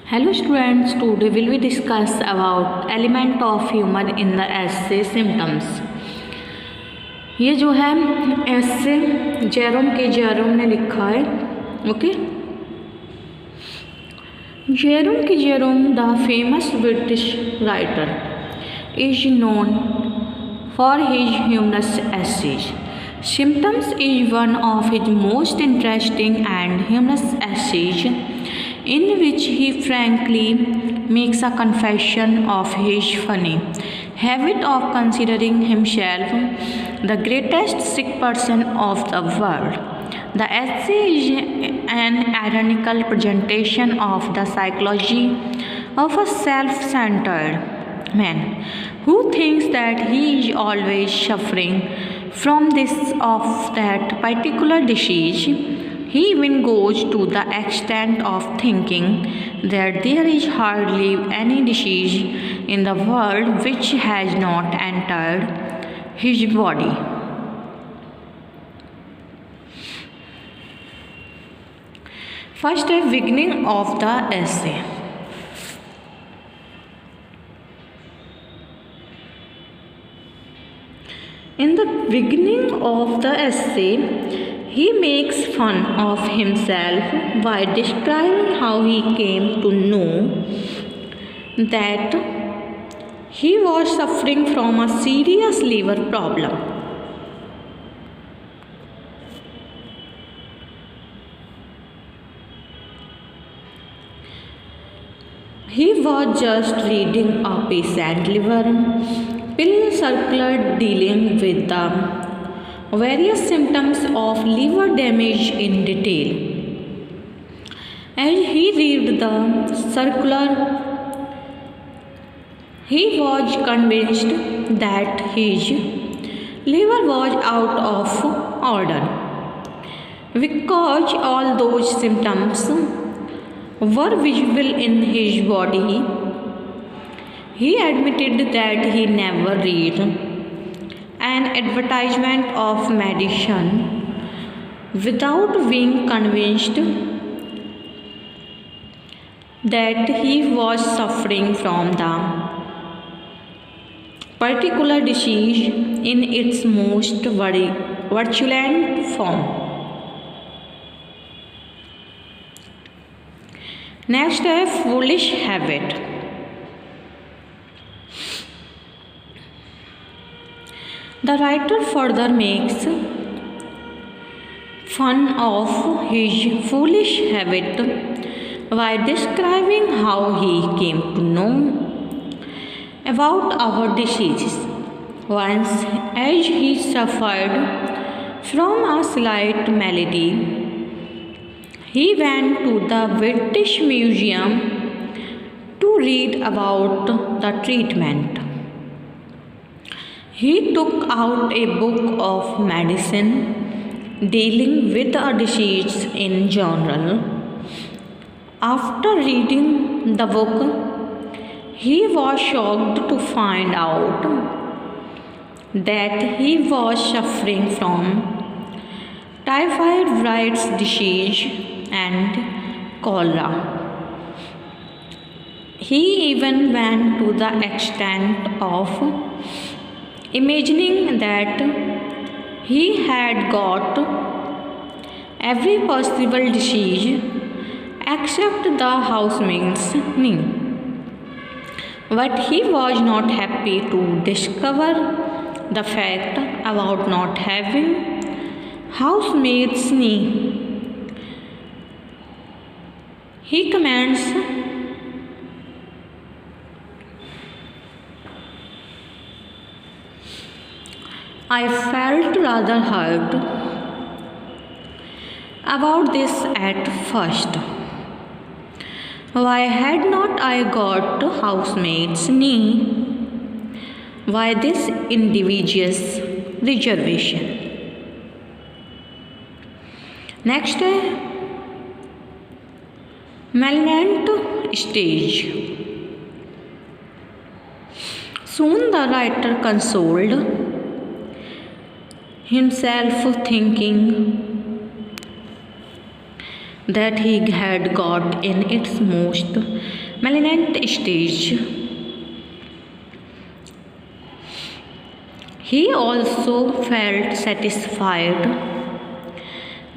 Hello students, today will we discuss about element of humor in the essay symptoms। ये जो है ऐसे Jerome ने लिखा है। Okay, Jerome the famous British writer is known for his humorous essays। Symptoms is one of his most interesting and humorous essays, in which he frankly makes a confession of his funny habit of considering himself the greatest sick person of the world. The essay is an ironical presentation of the psychology of a self-centered man who thinks that he is always suffering from this or that particular disease. He even goes to the extent of thinking that there is hardly any disease in the world which has not entered his body. First, the beginning of the essay. In the beginning of the essay, he makes fun of himself by describing how he came to know that he was suffering from a serious liver problem. He was just reading a patient liver pill circular dealing with the various symptoms of liver damage in detail. As he read the circular, he was convinced that his liver was out of order because all those symptoms were visible in his body. He admitted that he never read an advertisement of medicine without being convinced that he was suffering from the particular disease in its most virulent form. Next, a foolish habit. The writer further makes fun of his foolish habit by describing how he came to know about our diseases. Once, as he suffered from a slight malady, he went to the British Museum to read about the treatment. He took out a book of medicine dealing with a disease in general. After reading the book, he was shocked to find out that he was suffering from typhoid virus disease and cholera. He even went to the extent of imagining that he had got every possible disease except the housemaid's knee. But he was not happy to discover the fact about not having housemaid's knee. He comments, I felt rather hurt about this at first. Why had not I got housemaid's knee? Why this invidious reservation? Next, malignant stage. Soon the writer consoled himself, thinking that he had got in its most malignant stage. He also felt satisfied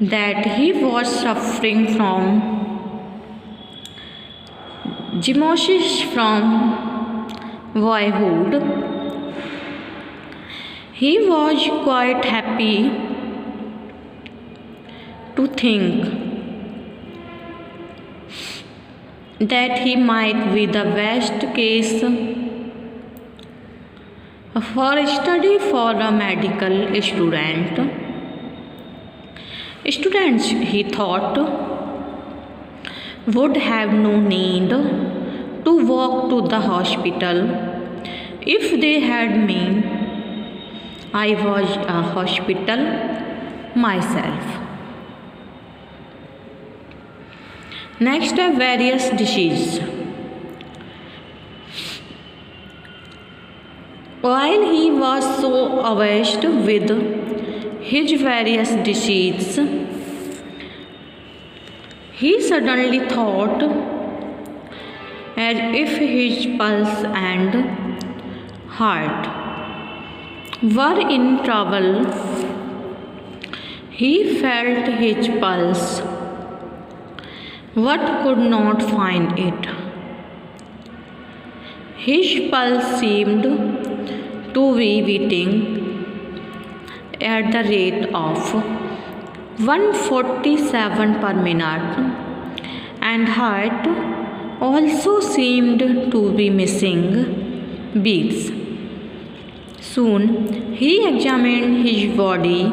that he was suffering from Gymnosis from boyhood. He was quite happy to think that he might be the best case for study for a medical student. Students, he thought, would have no need to walk to the hospital if they had me. I was a hospital myself. Next are various diseases. While he was so abashed with his various diseases, he suddenly thought as if his pulse and heart were in trouble. He felt his pulse but could not find it. His pulse seemed to be beating at the rate of 147 per minute, and heart also seemed to be missing beats. Soon he examined his body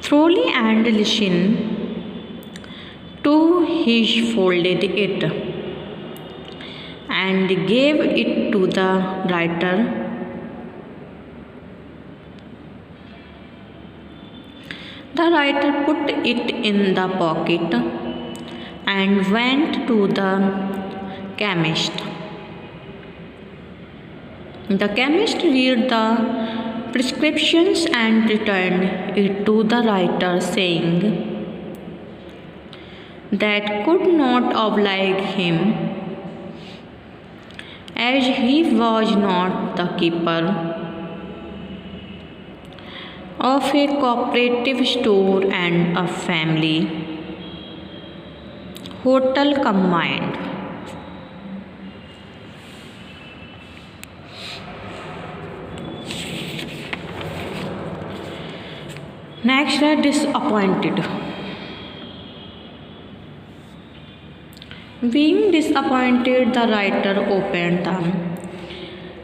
thoroughly and listened to his folded it and gave it to the writer. The writer put it in the pocket and went to the chemist. The chemist read the prescriptions and returned it to the writer, saying that could not oblige him, as he was not the keeper of a cooperative store and a family hotel combined. Next, disappointed. Being disappointed, the writer opened the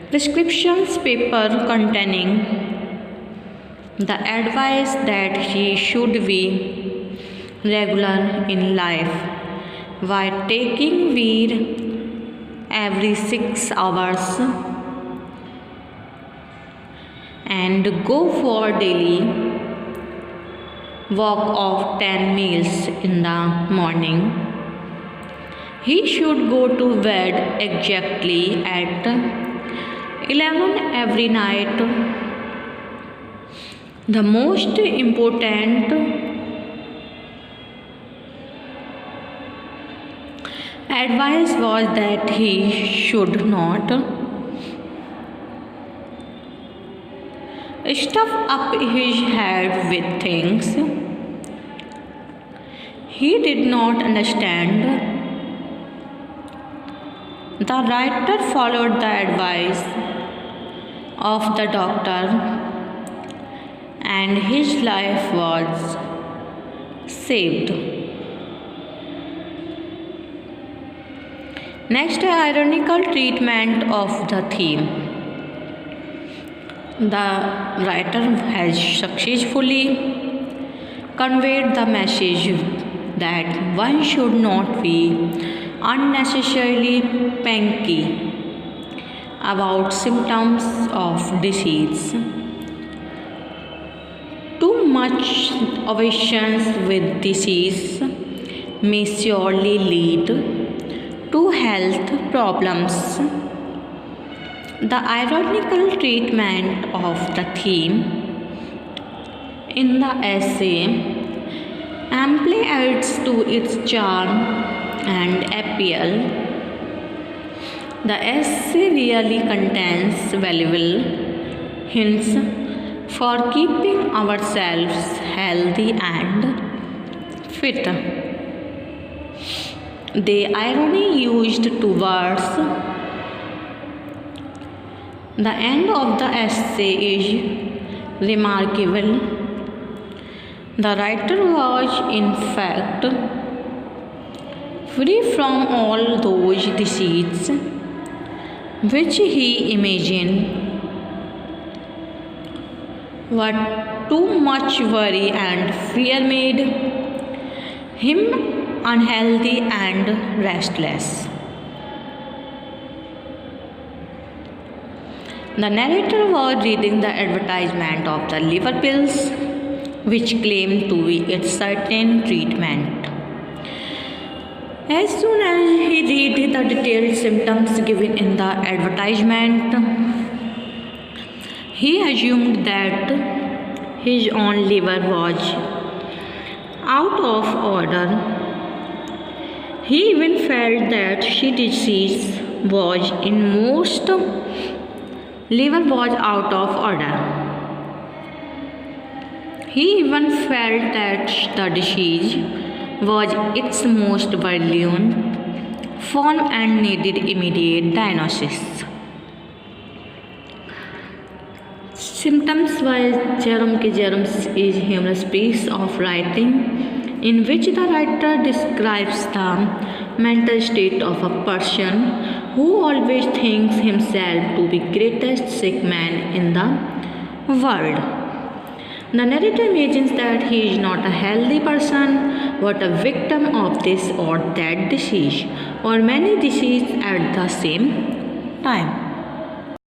prescriptions paper containing the advice that he should be regular in life by taking weed every 6 hours and go for daily walk of 10 miles in the morning. He should go to bed exactly at 11 every night. The most important advice was that he should not stuff up his head with things he did not understand. The writer followed the advice of the doctor, and his life was saved. Next, ironical treatment of the theme. The writer has successfully conveyed the message that one should not be unnecessarily panicky about symptoms of disease. Too much obsession with disease may surely lead to health problems. The ironical treatment of the theme in the essay amply adds to its charm and appeal. The essay really contains valuable hints for keeping ourselves healthy and fit. The irony used towards the end of the essay is remarkable. The writer was, in fact, free from all those deceits which he imagined were too much worry and fear made him unhealthy and restless. The narrator was reading the advertisement of the liver pills, which claimed to be its certain treatment. As soon as he read the detailed symptoms given in the advertisement, he assumed that his own liver was out of order. He even felt that his disease was in most liver was out of order. He even felt that the disease was its most virulent form and needed immediate diagnosis. Symptoms by Jerome K. Jerome's is humorous piece of writing in which the writer describes the mental state of a person who always thinks himself to be greatest sick man in the world. The narrator imagines that he is not a healthy person but a victim of this or that disease or many diseases at the same time.